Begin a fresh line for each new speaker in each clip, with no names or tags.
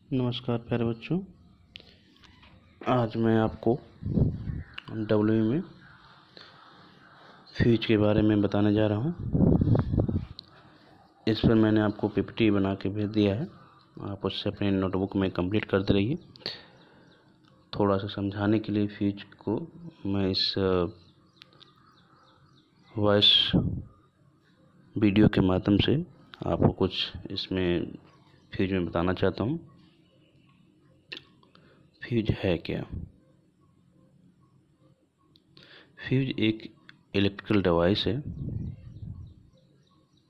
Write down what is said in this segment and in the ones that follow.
नमस्कार प्यारे बच्चों। आज मैं आपको डब्ल्यू में फ्यूज के बारे में बताने जा रहा हूँ। इस पर मैंने आपको पीपीटी बना के भेज दिया है, आप उससे अपने नोटबुक में कंप्लीट करते रहिए। थोड़ा सा समझाने के लिए फ्यूज को मैं इस वॉइस वीडियो के माध्यम से आपको कुछ इसमें फ्यूज में बताना चाहता हूँ। फ्यूज है क्या? फ्यूज एक इलेक्ट्रिकल डिवाइस है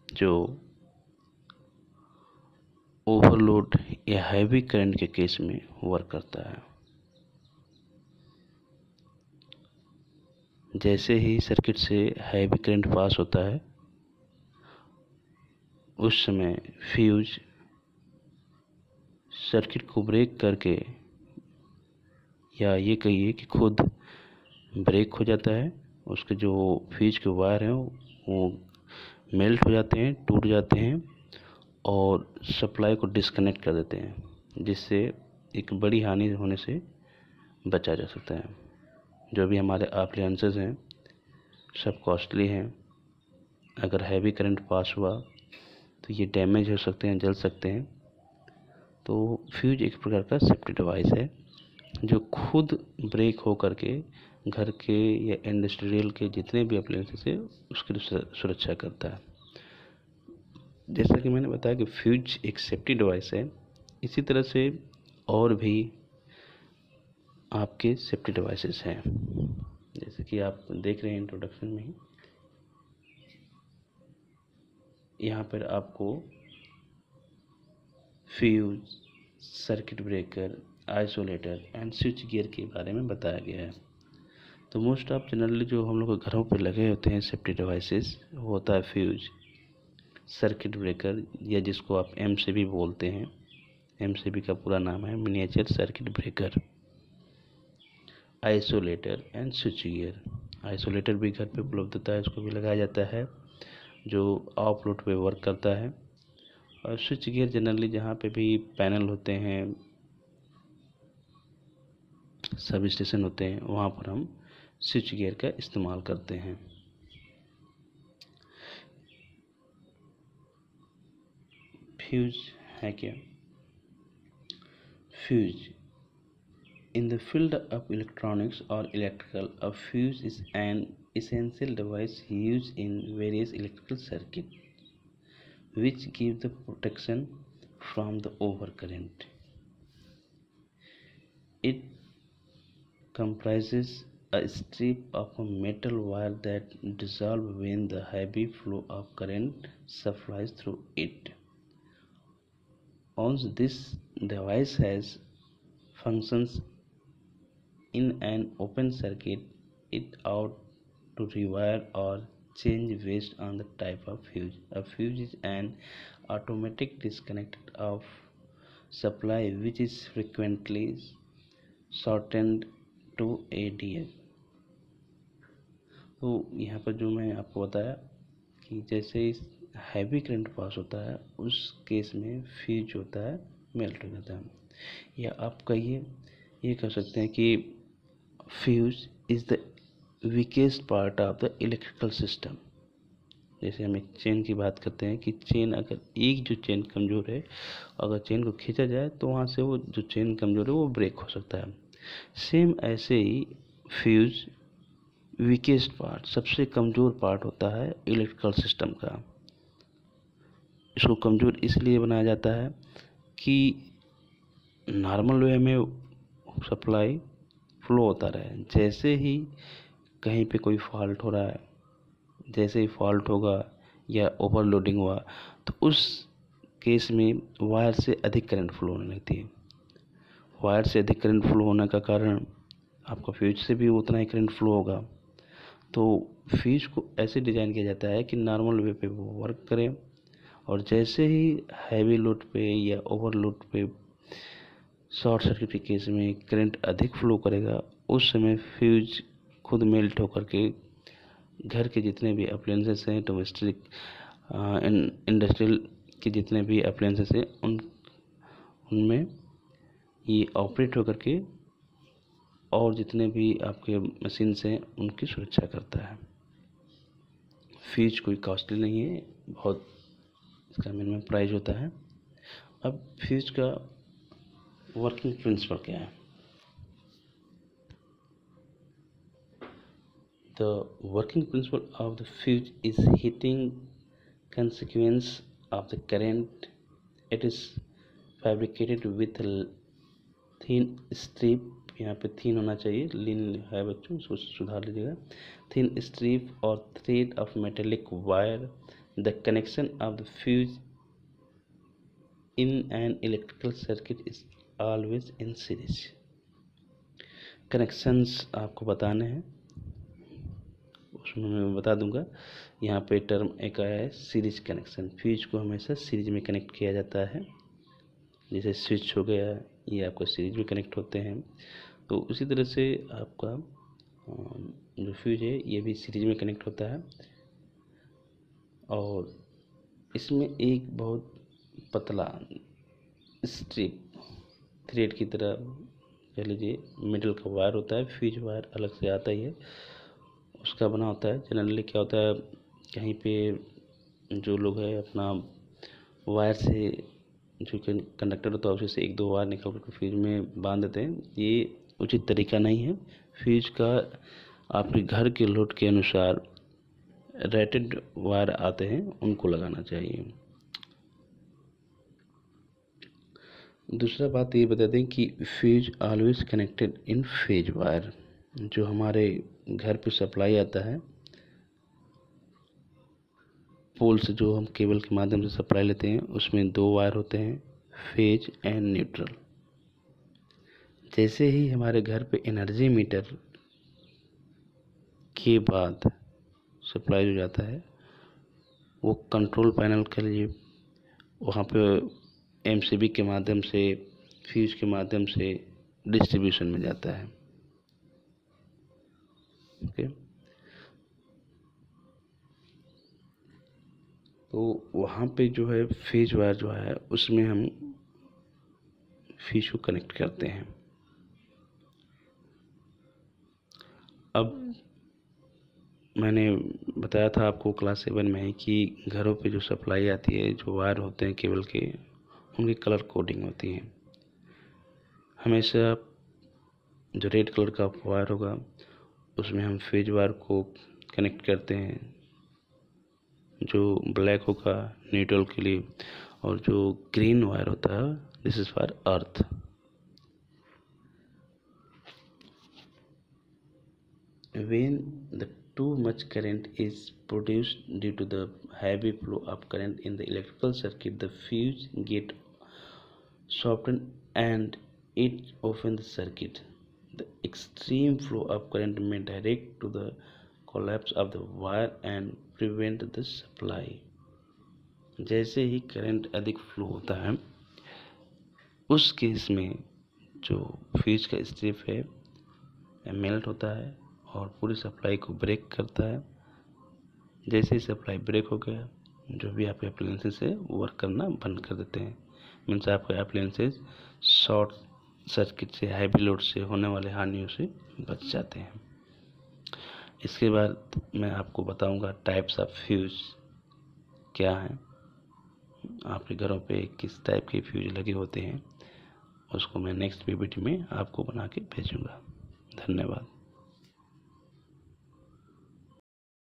जो ओवरलोड या हैवी करंट के केस में वर्क करता है। जैसे ही सर्किट से हैवी करंट पास होता है, उस समय फ्यूज सर्किट को ब्रेक करके, या ये कहिए कि खुद ब्रेक हो जाता है। उसके जो फ्यूज के वायर हैं वो मेल्ट हो जाते हैं, टूट जाते हैं और सप्लाई को डिस्कनेक्ट कर देते हैं, जिससे एक बड़ी हानि होने से बचा जा सकता है। जो भी हमारे अप्लायंसेस हैं सब कॉस्टली हैं। अगर हैवी करंट पास हुआ तो ये डैमेज हो सकते हैं, जल सकते हैं। तो फ्यूज एक प्रकार का सेफ्टी डिवाइस है जो खुद ब्रेक हो करके घर के या इंडस्ट्रियल के जितने भी अप्लायंसेस है उसकी सुरक्षा करता है। जैसा कि मैंने बताया कि फ्यूज एक सेफ्टी डिवाइस है, इसी तरह से और भी आपके सेफ्टी डिवाइसेस हैं। जैसे कि आप देख रहे हैं इंट्रोडक्शन में ही, यहाँ पर आपको fuse, circuit breaker, isolator and switch gear के बारे में बताया गया है। तो मोस्ट ऑफ जनरली जो हम लोग के घरों पर लगे होते हैं सेफ्टी डिवाइसेस, वो होता है फ्यूज, सर्किट ब्रेकर, या जिसको आप एमसीबी बोलते हैं। एमसीबी का पूरा नाम है miniature circuit breaker, isolator and switch gear. Isolator भी घर पे उपलब्ध होता है, इसको भी लगाया जाता है, जो ऑफ लोड पे वर्क करता है। और स्विच गियर जनरली जहाँ पे भी पैनल होते हैं, सब स्टेशन होते हैं, वहाँ पर हम स्विच गियर का इस्तेमाल करते हैं। फ्यूज है क्या? Fuse in the field of electronics or electrical, a fuse is an essential device used in various electrical circuits, which give the protection from the overcurrent. It comprises a strip of a metal wire that dissolves when the heavy flow of current supplies through it. Once this device has functions in an open circuit, it ought to rewire or change based on the type of fuse. A fuse is an automatic disconnect of supply which is frequently shortened to ADF. तो यहाँ पर जो मैं आपको बताया कि जैसे heavy current pass होता है, उस केस में फ्यूज होता है मेल्ट हो जाता है। या आप कहिए, ये कह सकते हैं कि fuse is the weakest part of the electrical system. जैसे हम एक चेन की बात करते हैं कि चेन, अगर एक जो चेन कमज़ोर है, अगर चेन को खींचा जाए तो वहाँ से वो जो चेन कमज़ोर है वो ब्रेक हो सकता है। सेम ऐसे ही फ्यूज वीकेस्ट पार्ट, सबसे कमज़ोर पार्ट होता है इलेक्ट्रिकल सिस्टम का। इसको कमज़ोर इसलिए बनाया जाता है कि नॉर्मल वे में सप्लाई फ्लो होता रहे। जैसे ही कहीं पे कोई फॉल्ट हो रहा है, जैसे ही फॉल्ट होगा या ओवरलोडिंग हुआ, तो उस केस में वायर से अधिक करंट फ्लो होने लगती है। वायर से अधिक करंट फ्लो होने का कारण आपका फ्यूज से भी उतना ही करंट फ्लो होगा। तो फ्यूज को ऐसे डिज़ाइन किया जाता है कि नॉर्मल वे पे वो वर्क करे, और जैसे ही हैवी लोड पे या ओवरलोड पे शॉर्ट सर्किट के केस में करंट अधिक फ्लो करेगा, उस समय फ्यूज खुद मेल्ट होकर के घर के जितने भी अप्लायंसेस हैं, डोमेस्टिक इंडस्ट्रियल के जितने भी अप्लायंसेस हैं, उनमें ये ऑपरेट होकर के और जितने भी आपके मशीन्स हैं उनकी सुरक्षा करता है। फ्यूज कोई कॉस्टली नहीं है, बहुत इसका मिनिमम प्राइस होता है। अब फ्यूज का वर्किंग प्रिंसिपल क्या है? The working principle of the fuse is heating consequence of the current. It is fabricated with thin strip, यहाँ पे thin होना चाहिए, lean है बच्चों, उसको सुधार लीजिएगा। thin strip or thread of metallic wire. The connection of the fuse in an electrical circuit is always in series. Connections आपको बताने हैं, उसमें मैं बता दूंगा। यहाँ पे टर्म एक आया है सीरीज कनेक्शन। फ्यूज को हमेशा सीरीज में कनेक्ट किया जाता है, जैसे स्विच हो गया, ये आपका सीरीज में कनेक्ट होते हैं। तो उसी तरह से आपका जो फ्यूज है ये भी सीरीज में कनेक्ट होता है। और इसमें एक बहुत पतला स्ट्रिप थ्रेड की तरह कह लीजिए मेटल का वायर होता है। फ्यूज वायर अलग से आता ही है, उसका बना होता है। जनरली क्या होता है, कहीं पे जो लोग हैं अपना वायर से जो कंडक्टर होता है उसी से एक दो वायर निकाल कर फ्यूज में बांध देते हैं। ये उचित तरीका नहीं है। फ्यूज का आपके घर के लोड के अनुसार रेटेड वायर आते हैं, उनको लगाना चाहिए। दूसरा बात ये बता दें कि fuse always connected in phase wire. जो हमारे घर पे सप्लाई आता है पोल से, जो हम केबल के माध्यम से सप्लाई लेते हैं, उसमें दो वायर होते हैं, फेज एंड न्यूट्रल। जैसे ही हमारे घर पे एनर्जी मीटर के बाद सप्लाई हो जाता है, वो कंट्रोल पैनल के लिए वहाँ पे एमसीबी के माध्यम से, फ्यूज के माध्यम से डिस्ट्रीब्यूशन में जाता है। ओके, तो वहाँ पे जो है फेज वायर जो है उसमें हम फ्यूज को कनेक्ट करते हैं। अब मैंने बताया था आपको क्लास 7 में कि घरों पे जो सप्लाई आती है, जो वायर होते हैं केबल के, उनकी कलर कोडिंग होती है। हमेशा जो रेड कलर का वायर होगा उसमें हम फेज वायर को कनेक्ट करते हैं, जो ब्लैक होगा न्यूट्रल के लिए, और जो ग्रीन वायर होता है this is for earth. When the too much current is produced due to the heavy flow of current in the electrical circuit, the fuse get softened and it opens the circuit. The extreme flow of current may direct to the collapse of the wire and prevent the supply. जैसे ही current अधिक flow होता है उस case में जो fuse का strip है melt होता है और पूरी सप्लाई को ब्रेक करता है। जैसे ही सप्लाई ब्रेक हो गया, जो भी आपके अप्लायंसेस है वर्क करना बंद कर देते हैं। मीन्स आपके अप्लायंसेस शॉर्ट सर्किट से, हैवी लोड से होने वाले हानियों से बच जाते हैं। इसके बाद मैं आपको बताऊंगा टाइप्स ऑफ फ्यूज क्या हैं, आपके घरों पे किस टाइप के फ्यूज लगे होते हैं, उसको मैं नेक्स्ट पीपीटी में आपको बना के भेजूंगा। धन्यवाद।